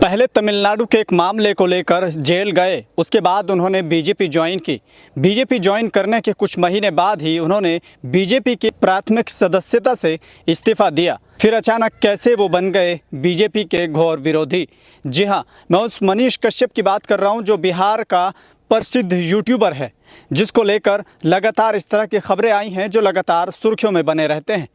पहले तमिलनाडु के एक मामले को लेकर जेल गए, उसके बाद उन्होंने बीजेपी ज्वाइन की। बीजेपी ज्वाइन करने के कुछ महीने बाद ही उन्होंने बीजेपी की प्राथमिक सदस्यता से इस्तीफा दिया। फिर अचानक कैसे वो बन गए बीजेपी के घोर विरोधी। जी हाँ, मैं उस मनीष कश्यप की बात कर रहा हूँ जो बिहार का प्रसिद्ध यूट्यूबर है, जिसको लेकर लगातार इस तरह की खबरें आई हैं जो लगातार सुर्खियों में बने रहते हैं।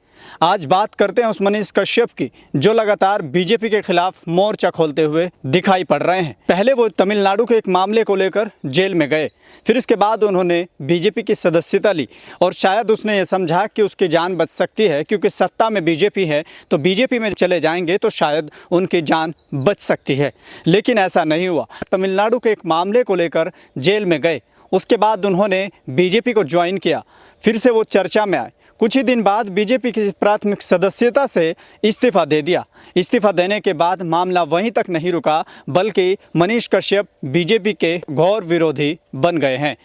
आज बात करते हैं उस मनीष कश्यप की जो लगातार बीजेपी के खिलाफ मोर्चा खोलते हुए दिखाई पड़ रहे हैं। पहले वो तमिलनाडु के एक मामले को लेकर जेल में गए, फिर इसके बाद उन्होंने बीजेपी की सदस्यता ली और शायद उसने ये समझा कि उसकी जान बच सकती है, क्योंकि सत्ता में बीजेपी है तो बीजेपी में चले जाएंगे तो शायद उनकी जान बच सकती है। लेकिन ऐसा नहीं हुआ। तमिलनाडु के एक मामले को लेकर जेल में गए, उसके बाद उन्होंने बीजेपी को ज्वाइन किया, फिर से वो चर्चा में आए। कुछ ही दिन बाद बीजेपी की प्राथमिक सदस्यता से इस्तीफा दे दिया। इस्तीफा देने के बाद मामला वहीं तक नहीं रुका, बल्कि मनीष कश्यप बीजेपी के घोर विरोधी बन गए हैं।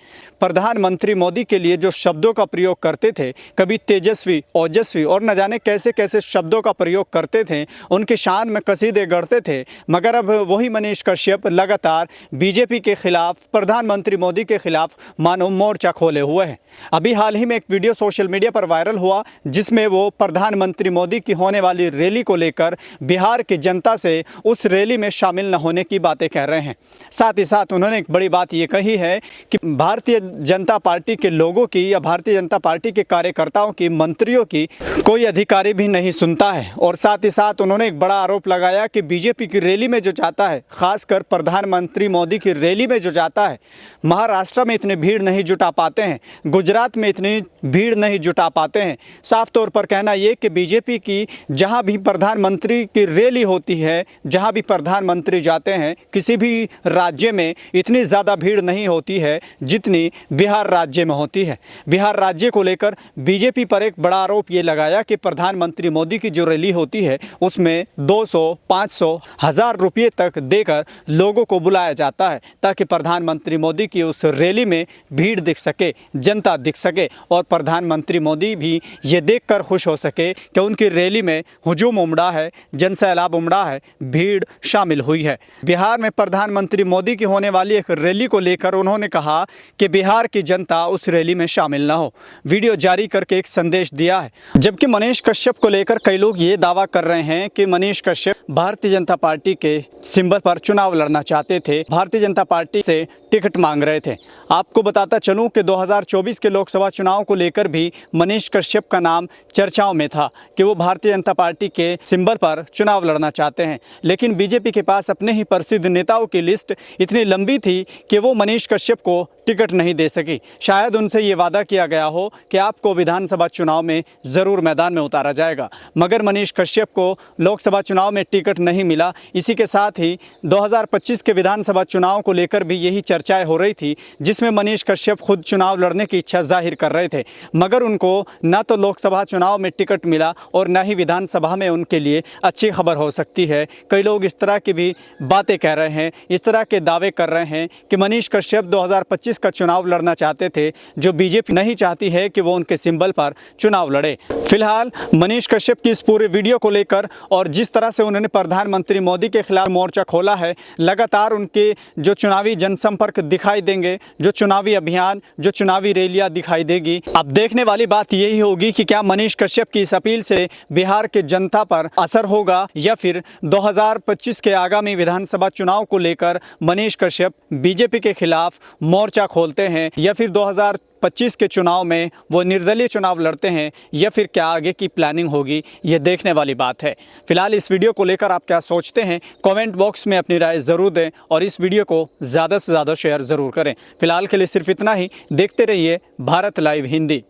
प्रधानमंत्री मोदी के लिए जो शब्दों का प्रयोग करते थे, कभी तेजस्वी, ओजस्वी और न जाने कैसे कैसे शब्दों का प्रयोग करते थे, उनकी शान में कसीदे गढ़ते थे, मगर अब वही मनीष कश्यप लगातार बीजेपी के खिलाफ, प्रधानमंत्री मोदी के खिलाफ मानो मोर्चा खोले हुए हैं। अभी हाल ही में एक वीडियो सोशल मीडिया पर वायरल हुआ, जिसमें वो प्रधानमंत्री मोदी की होने वाली रैली को लेकर बिहार की जनता से उस रैली में शामिल न होने की बातें कह रहे हैं। साथ ही साथ उन्होंने एक बड़ी बात ये कही है कि भारतीय जनता पार्टी के लोगों की या भारतीय जनता पार्टी के कार्यकर्ताओं की, मंत्रियों की कोई अधिकारी भी नहीं सुनता है। और साथ ही साथ उन्होंने एक बड़ा आरोप लगाया कि बीजेपी की रैली में जो जाता है, खासकर प्रधानमंत्री मोदी की रैली में जो जाता है, महाराष्ट्र में इतनी भीड़ नहीं जुटा पाते हैं, गुजरात में इतनी भीड़ नहीं जुटा पाते हैं। साफ तौर पर कहना ये कि बीजेपी की जहां भी प्रधानमंत्री की रैली होती है, जहां भी प्रधानमंत्री जाते हैं, किसी भी राज्य में इतनी ज़्यादा भीड़ नहीं होती है जितनी बिहार राज्य में होती है। बिहार राज्य को लेकर बीजेपी पर एक बड़ा आरोप ये लगाया कि प्रधानमंत्री मोदी की जो रैली होती है उसमें 200, 500, 1000 रुपये तक देकर लोगों को बुलाया जाता है, ताकि प्रधानमंत्री मोदी की उस रैली में भीड़ दिख सके, जनता दिख सके और प्रधानमंत्री मोदी भी ये देखकर खुश हो सके कि उनकी रैली में हुजूम उमड़ा है, जनसैलाब उमड़ा है, भीड़ शामिल हुई है। बिहार में प्रधानमंत्री मोदी की होने वाली एक रैली को लेकर उन्होंने कहा कि बिहार की जनता उस रैली में शामिल न हो। वीडियो जारी करके एक संदेश दिया है। जबकि मनीष कश्यप को लेकर कई लोग ये दावा कर रहे हैं कि मनीष कश्यप भारतीय जनता पार्टी के सिंबल पर चुनाव लड़ना चाहते थे, भारतीय जनता पार्टी से टिकट मांग रहे थे। आपको बताता चलूं कि 2024 के लोकसभा चुनाव को लेकर भी मनीष कश्यप का नाम चर्चाओं में था कि वो भारतीय जनता पार्टी के सिंबल पर चुनाव लड़ना चाहते हैं। लेकिन बीजेपी के पास अपने ही प्रसिद्ध नेताओं की लिस्ट इतनी लंबी थी कि वो मनीष कश्यप को टिकट नहीं दे सकी। शायद उनसे ये वादा किया गया हो कि आपको विधानसभा चुनाव में ज़रूर मैदान में उतारा जाएगा, मगर मनीष कश्यप को लोकसभा चुनाव में टिकट नहीं मिला। इसी के साथ ही 2025 के विधानसभा चुनाव को लेकर भी यही चर्चाएं हो रही थी, जिसमें मनीष कश्यप खुद चुनाव लड़ने की इच्छा जाहिर कर रहे थे, मगर उनको ना तो लोकसभा चुनाव में टिकट मिला और ना ही विधानसभा में उनके लिए अच्छी खबर हो सकती है। कई लोग इस तरह की भी बातें कह रहे हैं, इस तरह के दावे कर रहे हैं कि मनीष कश्यप 2025 का चुनाव लड़ना चाहते थे, जो बीजेपी नहीं चाहती है कि वो उनके सिंबल पर चुनाव लड़े। फिलहाल मनीष कश्यप की इस पूरे वीडियो को लेकर और जिस तरह से उन्होंने प्रधानमंत्री मोदी के खिलाफ मोर्चा खोला है, लगातार उनके जो चुनावी जनसंपर्क दिखाई देंगे, जो चुनावी अभियान, जो चुनावी रैलियां दिखाई देगी। अब देखने वाली बात यही होगी कि क्या मनीष कश्यप की इस अपील से बिहार के जनता पर असर होगा, या फिर 2025 के आगामी विधानसभा चुनाव को लेकर मनीष कश्यप बीजेपी के खिलाफ मोर्चा खोलते हैं, या फिर 2025 के चुनाव में वो निर्दलीय चुनाव लड़ते हैं, या फिर क्या आगे की प्लानिंग होगी, ये देखने वाली बात है। फिलहाल इस वीडियो को लेकर आप क्या सोचते हैं, कमेंट बॉक्स में अपनी राय ज़रूर दें और इस वीडियो को ज़्यादा से ज़्यादा शेयर ज़रूर करें। फिलहाल के लिए सिर्फ इतना ही। देखते रहिए भारत लाइव हिंदी।